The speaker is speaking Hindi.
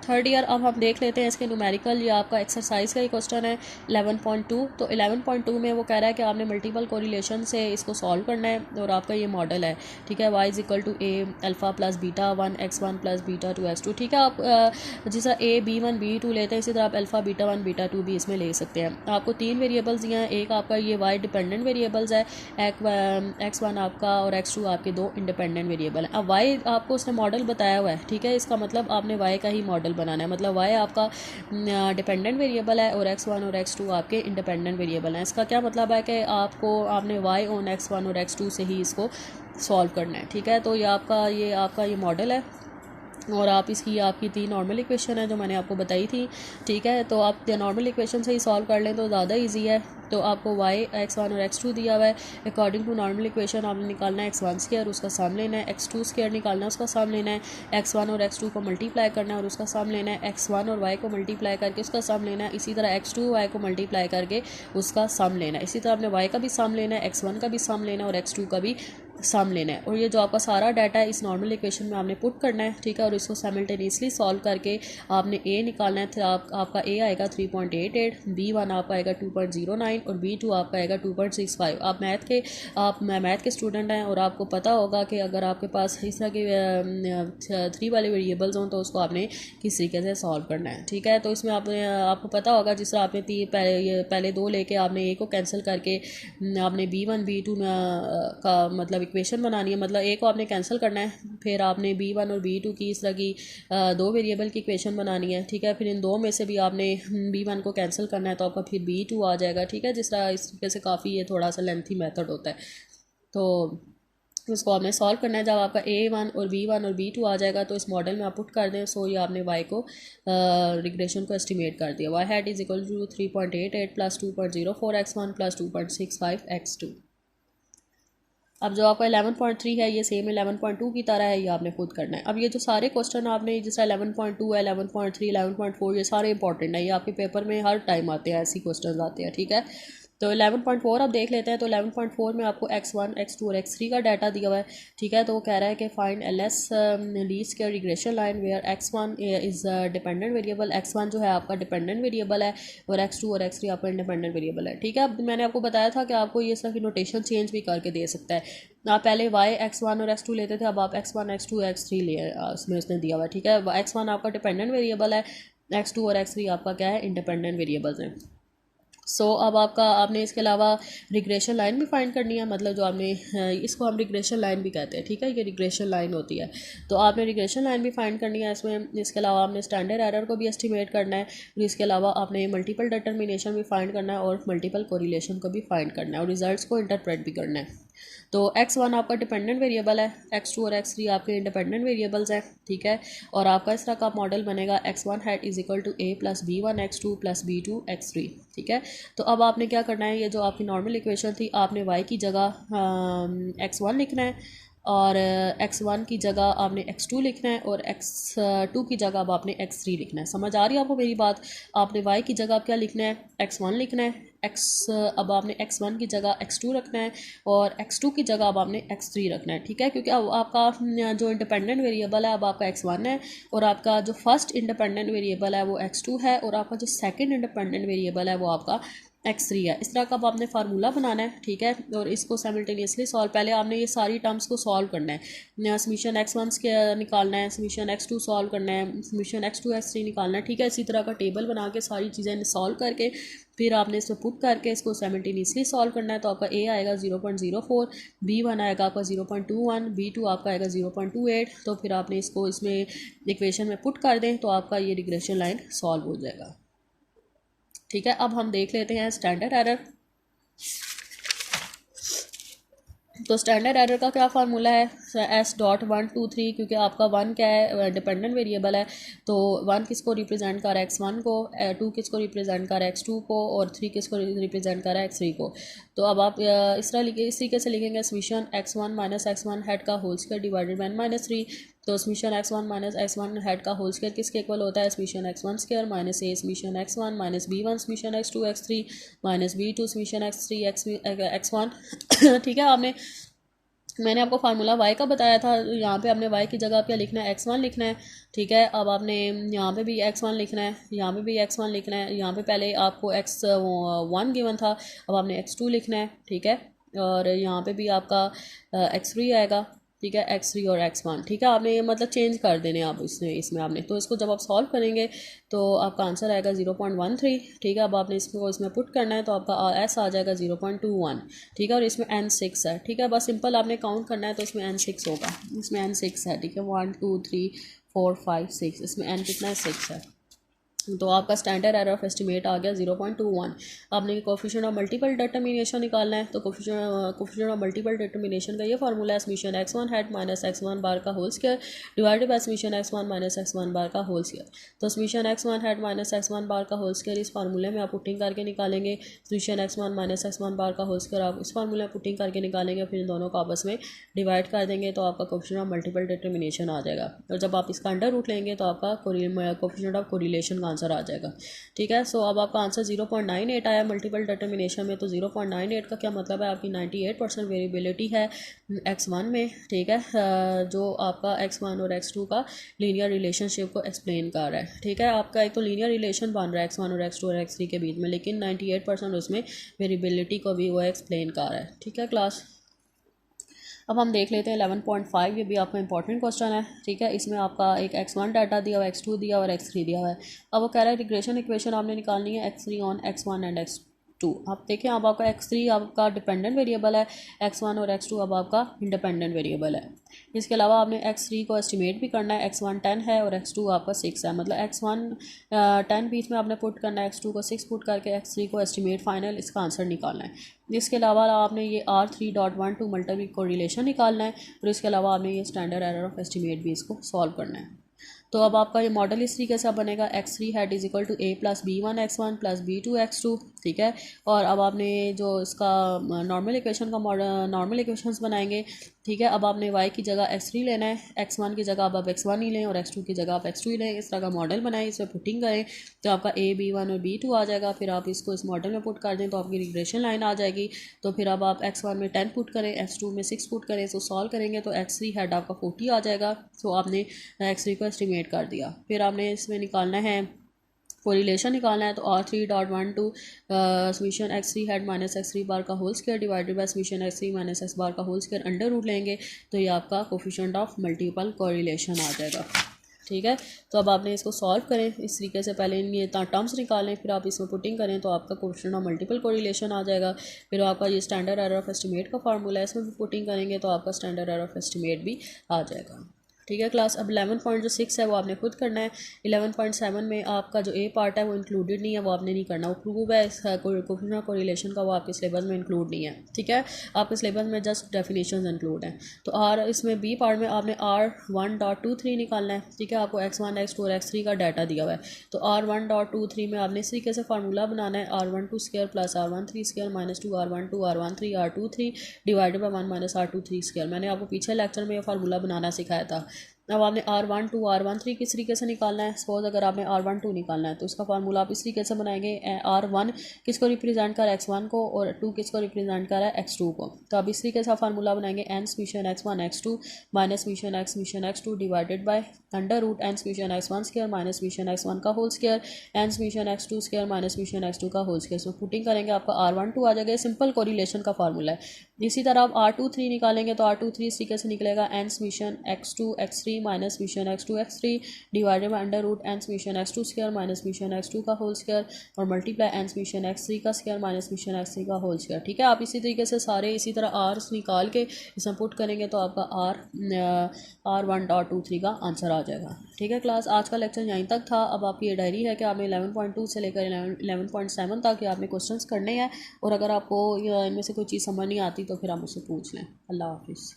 Third year. अब हम देख लेते हैं इसके न्यूमेरिकल, ये आपका एक्सरसाइज का ही क्वेश्चन है 11.2। तो 11.2 में वो कह रहा है कि आपने मल्टीपल कोरिलेशन से इसको सॉल्व करना है और आपका ये मॉडल है, ठीक है। y equal to A alpha plus beta 1 x1 plus beta 2 x2, ठीक है। आप जिस तरह a b1 b2 लेते हैं इसी तरह आप अल्फ़ा बीटा 1 बीटा 2 भी इसमें ले सकते हैं। आपको 3 वेरिएबल्स दिए हैं, एक आपका ये y डिपेंडेंट वेरिएबल्स है, x1 आपका और x2 आपके 2 इंडिपेंडेंट वेरिएबल हैं। अब y आपको उसने मॉडल बताया हुआ है, ठीक है। इसका मतलब आपने y का ही मॉडल बनाना है, मतलब y आपका डिपेंडेंट वेरिएबल है और x1 और x2 आपके इंडिपेंडेंट वेरिएबल हैं। इसका क्या मतलब है कि आपने y ऑन x1 और x2 से ही इसको सॉल्व करना है, ठीक है। तो ये आपका ये मॉडल है और आपकी 3 नॉर्मल इक्वेशन है जो मैंने आपको बताई थी, ठीक है। तो आप नॉर्मल इक्वेशन से ही सॉल्व कर लें तो ज़्यादा इजी है। तो आपको y x1 और x2 दिया हुआ है, अकॉर्डिंग टू नॉर्मल इक्वेशन आपने निकालना है x1 स्क्वायर, उसका सम लेना है, x2 स्क्वायर निकालना है, उसका सम लेना है, x1 और x2 को मल्टीप्लाई करना है और उसका सम लेना है, x1 और y को मल्टीप्लाई करके उसका सम लेना है, इसी तरह x2 y को मल्टीप्लाई करके उसका सम लेना है, इसी तरह आपने y का भी सम लेना है, x1 का भी सम लेना है और x2 का भी सम लेना है। और ये जो आपका सारा डाटा है इस नॉर्मल इक्वेशन में आपने पुट करना है, ठीक है। और इसको साइमल्टेनियसली सॉल्व करके आपने a निकालना है। आपका a आएगा 3.88, b1 आपका आएगा 2.09 और b2 आपका आएगा 2.65। आप मैथ के स्टूडेंट हैं और आपको पता होगा कि अगर आपके पास इस तरह के 3 वाले वेरिएबल्स हों तो उसको आपने किस तरीके से सॉल्व करना है, ठीक है। तो इसमें आपको पता होगा जिस तरह आपने पहले 2 लेके आपने a को कैंसिल करके आपने b1 b2 का मतलब इक्वेशन बनानी है, मतलब a को आपने कैंसिल करना है, फिर आपने b1 और b2 की इस तरह की 2 वेरिएबल की इक्वेशन बनानी है, ठीक है। फिर इन 2 में से भी आपने b1 को कैंसिल करना है तो आपका फिर b2 आ जाएगा, ठीक है। जिस तरह इस तरीके से काफ़ी ये थोड़ा सा लेंथी मेथड होता है। तो उसको आपने सॉल्व करना है। जब आपका a1 और b1 और b2 आ जाएगा तो इस मॉडल में आप पुट कर दें। सो ये आपने y को रिग्रेशन को एस्टिमेट कर दिया। y hat is equal to 3.88 plus 2.04 x1 plus 2.65 x2। अब जो आपका 11.3 है ये सेम 11.2 की तरह है, ये आपने खुद करना है। अब ये जो सारे क्वेश्चन आपने जिस 11.2 है 11.3 11.4 ये सारे इंपॉर्टेंट है, ये आपके पेपर में हर टाइम आते हैं, ऐसी क्वेश्चन आते हैं, ठीक है। तो 11.4 आप देख लेते हैं। तो 11.4 में आपको x1 x2 और x3 का डाटा दिया हुआ है, ठीक है। तो वो कह रहा है कि find LS least square regression line where x1 is dependent variable, x1 जो है आपका डिपेंडेंट वेरिएबल है और x2 और x3 आपका इंडिपेंडेंट वेरिएबल है, ठीक है। अब मैंने आपको बताया था कि आपको ये सब नोटेशन चेंज भी करके दे सकता है। आप पहले y x1 और x2 लेते थे, अब आप x1 x2 x3 ले उसमें उसने दिया हुआ है, ठीक है। x1 आपका डिपेंडेंट वेरिएबल है, x2 और x3 आपका क्या है, इंडिपेंडेंट वेरिएबल्स हैं। सो अब आपने इसके अलावा रिग्रेशन लाइन भी फाइंड करनी है, मतलब जो आपने इसको हम रिग्रेशन लाइन भी कहते हैं, ठीक है। ये रिग्रेशन लाइन होती है, तो आपने रिग्रेशन लाइन भी फाइंड करनी है इसमें। इसके अलावा आपने स्टैंडर्ड एरर को भी एस्टिमेट करना है और इसके अलावा आपने मल्टीपल डिटर्मिनेशन भी फाइंड करना है और मल्टीपल कोरिलेशन को भी फाइंड करना है और रिजल्ट्स को इंटरप्रेट भी करना है। तो x1 आपका डिपेंडेंट वेरिएबल है, x2 और x3 आपके इंडिपेंडेंट वेरिएबल्स हैं, ठीक है। और आपका इस तरह का मॉडल बनेगा x1 hat is equal to a plus b1 x2 plus b2 x3, ठीक है। तो अब आपने क्या करना है, ये जो आपकी नॉर्मल इक्वेशन थी आपने y की जगह x1 लिखना है और x1 की जगह आपने x2 लिखना है और x2 की जगह अब आपने x3 लिखना है। समझ आ रही है आपको मेरी बात? आपने y की जगह क्या लिखना है, x1 लिखना है, अब आपने x1 की जगह x2 रखना है और x2 की जगह अब आपने x3 रखना है, ठीक है। क्योंकि अब आपका जो इंडिपेंडेंट वेरिएबल है अब आपका x1 है और आपका जो फर्स्ट इंडिपेंडेंट वेरिएबल है वो x2 है और आपका जो सेकंड इंडिपेंडेंट वेरिएबल है वो आपका x3 है। इस तरह का अब आपने फार्मूला बनाना है, ठीक है। और इसको साइमल्टेनियसली सॉल्व, पहले आपने ये सारी टर्म्स को सॉल्व करना है। समीशन x1 के निकालना है, समीशन x2 सॉल्व करना है, समीशन x2 x3 निकालना है, ठीक है। इसी तरह का टेबल बना के सारी चीज़ें सॉल्व करके फिर आपने इसमें पुट करके इसको साइमल्टेनियसली सॉल्व करना है। तो आपका a आएगा 0.04, b1 आएगा आपका 0.21, b2 आपका आएगा 0.28। तो फिर आपने इसको इसमें इक्वेशन में पुट कर दें तो आपका ये रिग्रेशन लाइन सॉल्व हो जाएगा, ठीक है। अब हम देख लेते हैं स्टैंडर्ड एरर। तो स्टैंडर्ड एरर का क्या फार्मूला है, S.123, क्योंकि आपका 1 क्या है, डिपेंडेंट वेरिएबल है। तो 1 किसको रिप्रेजेंट कर रहा है, x1 को, 2 किसको रिप्रेजेंट कर रहा है, x2 को और 3 किसको रिप्रेजेंट कर रहा है, x3 को। तो अब आप इस तरीके से लिखेंगे summation x1 minus x1 head का होल स्क्वायर डिवाइडेड बाय -3। तो summation x1 minus x1 head का होल स्क्वायर किसके इक्वल होता है, summation x1 square minus a summation x1 minus b1 summation x2 x3 minus b2 summation x3 x1 ठीक है। आपने मैंने आपको फार्मूला वाई का बताया था, यहाँ पे आपने वाई की जगह क्या लिखना है, x1 लिखना है। ठीक है, अब आपने यहाँ पे भी x1 लिखना है, यहाँ पे भी x1 लिखना है। यहाँ पे पहले आपको x1 गिवन था, अब आपने x2 लिखना है। ठीक है, और यहाँ पे भी आपका x3 आएगा। ठीक है, x3 और x1। ठीक है, आपने ये मतलब चेंज कर देने आप इसमें आपने, तो इसको जब आप सॉल्व करेंगे तो आपका आंसर आएगा 0.13। ठीक है, अब आपने इसको इसमें पुट करना है तो आपका एस आ जाएगा 0.21। ठीक है, और इसमें n6 है। ठीक है, बस सिंपल आपने काउंट करना है तो इसमें n6 होगा, इसमें n6 है। ठीक है, 1 2 3 4 5 6, इसमें n कितना है, 6 है। तो आपका स्टैंडर्ड एरर ऑफ एस्टिमेट आ गया 0.21। आपने कोफिशिएंट ऑफ मल्टीपल डिटर्मिनेशन निकालना है, तो कोफिशिएंट ऑफ मल्टीपल डिटर्मिनेशन का ये फार्मूला है, summation x1 hat minus x1 bar का whole square divided by summation x1 minus x1 bar का होल स्क्वायर। तो summation x1 hat minus x1 bar का होल स्क्वायर इस फार्मूले में आप पुटिंग करके निकालेंगे, summation x1 minus x1 bar का होल स्क्वायर आप इस फार्मूले में पुटिंग करके निकालेंगे, फिर इन दोनों को आपस में डिवाइड कर देंगे तो आपका कोफिशिएंट ऑफ मल्टीपल डिटर्मिनेशन आ जाएगा। और जब आप इसका अंडर रूट लेंगे तो आपका कोफिशिएंट ऑफ कोरिलेशन का आंसर आ जाएगा। ठीक है, सो अब आपका आंसर 0.98 आया मल्टीपल डिटर्मिनेशन में। तो 0.98 का क्या मतलब है, आपकी 98% वेरिएबिलिटी है x1 में। ठीक है, जो आपका x1 और x2 का लीनियर रिलेशनशिप को एक्सप्लेन कर रहा है। ठीक है, आपका एक तो लीनियर रिलेशन बन रहा है x1 और x2 और x3 के बीच में, लेकिन 98% उसमें वेरिएबिलिटी को भी वो एक्सप्लेन कर रहा है। ठीक है क्लास, अब हम देख लेते हैं 11.5। ये भी आपका इंपॉर्टेंट क्वेश्चन है। ठीक है, इसमें आपका एक x1 डाटा दिया हुआ है, x2 दिया हुआ और x3 दिया हुआ है। अब वो कह रहा है रिग्रेशन इक्वेशन आपने निकालनी है x3 on x1 and x2। आप देखें, अब आपका x3 आपका डिपेंडेंट वेरिएबल है, x1 और x2 अब आपका इंडिपेंडेंट वेरिएबल है। इसके अलावा आपने x3 को एस्टिमेट भी करना है, x1 10 है और x2 आपका 6 है, मतलब x1 10 बीच में आपने पुट करना है, x2 को 6 पुट करके x3 को एस्टिमेट फाइनल इसका आंसर निकालना है। इसके अलावा आपने ये R3.12 मल्टीपल कोरिलेशन निकालना है, और इसके अलावा आपने ये स्टैंडर्ड एरर ऑफ एस्टिमेट भी इसको सॉल्व करना है। तो अब आपका ये मॉडल इस तरीके से बनेगा, x3 hat is equal to a plus b1 x1 plus b2 x2। ठीक है, और अब आपने जो इसका नॉर्मल इक्वेशन का नॉर्मल इक्वेशंस बनाएंगे। ठीक है, अब आपने y की जगह x3 लेना है, x1 की जगह अब आप x1 ही लें और x2 की जगह आप x2 ही लें। इस तरह का मॉडल बनाएं, इसमें पुटिंग करें तो आपका a b1 और b2 आ जाएगा। फिर आप इसको इस मॉडल में पुट कर दें तो आपकी रिग्रेशन लाइन आ जाएगी। तो फिर अब आप x1 में 10 पुट करें, x2 में 6 पुट करें, सो सॉल्व करेंगे तो x3 हैड आपका 40 आ जाएगा। सो आपने x3 को एस्टिमेट कर दिया। फिर आपने इसमें निकालना है कोरिलेशन निकालना है, तो R3.12 summation x3 had minus x3 bar का whole square divided by summation x3 minus x bar का होल स्क्वायर अंडर रूट लेंगे तो ये आपका कोफिशिएंट ऑफ मल्टीपल कोरिलेशन आ जाएगा। ठीक है, तो अब आपने इसको सॉल्व करें इस तरीके से, पहले ये टर्म्स निकालें, फिर आप इसमें पुटिंग करें तो आपका कोफिशिएंट ऑफ मल्टीपल कोरिलेशन आ जाएगा। फिर आपका ये स्टैंडर्ड एरर ऑफ एस्टिमेट का फार्मूला है, इसमें भी पुटिंग करेंगे तो आपका स्टैंडर्ड एरर ऑफ एस्टिमेट भी आ जाएगा। ठीक है क्लास, अब 11.6 है वो आपने खुद करना है। 11.7 में आपका जो ए पार्ट है वो इंक्लूडेड नहीं है, वो आपने नहीं करना, वो प्रूव है कोफिशिएंट ऑफ कोरिलेशन का, वो आपके सिलेबस में इंक्लूड नहीं है। ठीक है, आपके सिलेबस में जस्ट डेफिनेशंस इंक्लूड हैं। तो इसमें बी पार्ट में आपने R1.23 निकालना है। ठीक है, आपको x1 x2 और x3 का डाटा दिया हुआ है, तो R1.23 में आपने इस तरीके से फार्मूला बनाना है, R12 square plus R13 square minus 2R12 R13 R23 divided by 1 minus R23 square. मैंने आपको पीछे लेक्चर में ये फार्मूला बनाना सिखाया था। अब आपने R12 R13 किस तरीके से निकालना है, सपोज अगर आपने R12 निकालना है तो उसका फार्मूला आप इस तरीके से बनाएंगे, R1 किसको रिप्रेजेंट कर रहा है, x1 को, और 2 किसको रिप्रेजेंट कर रहा है, x2 को। तो आप इस तरीके से फार्मूला बनाएंगे, n summation x1 x2 minus summation x2 divided by under root n summation x1 square minus summation x1 का whole square n summation x2 square minus summation x2 का होल स्क्वायर। सो पुटिंग करेंगे आपका R12 आ जाएगा, सिंपल कोरिलेशन का फार्मूला है। इसी तरह आप R23 निकालेंगे तो R23 इस तरीके से निकलेगा, n summation x2 x3 minus summation x2 x3 divided by under root n summation x2 square minus summation x2 का होल स्क्वायर और मल्टीप्लाई n समीशन x3 का स्क्वायर माइनस समीशन x3 का होल स्क्वायर। ठीक है, आप इसी तरीके से सारे इसी तरह आर्स निकाल के इसमें पुट करेंगे तो आपका R1.23 का आंसर आ जाएगा। ठीक है क्लास, आज का लेक्चर यहीं तक था। अब आपकी ये डायरी है कि आपने 11.2 से लेकर 11.7 तक ये आपने क्वेश्चंस करने हैं, और अगर आपको इनमें से कोई चीज़ समझ नहीं आती तो फिर आप मुझसे पूछ लें। अल्लाह हाफिज़।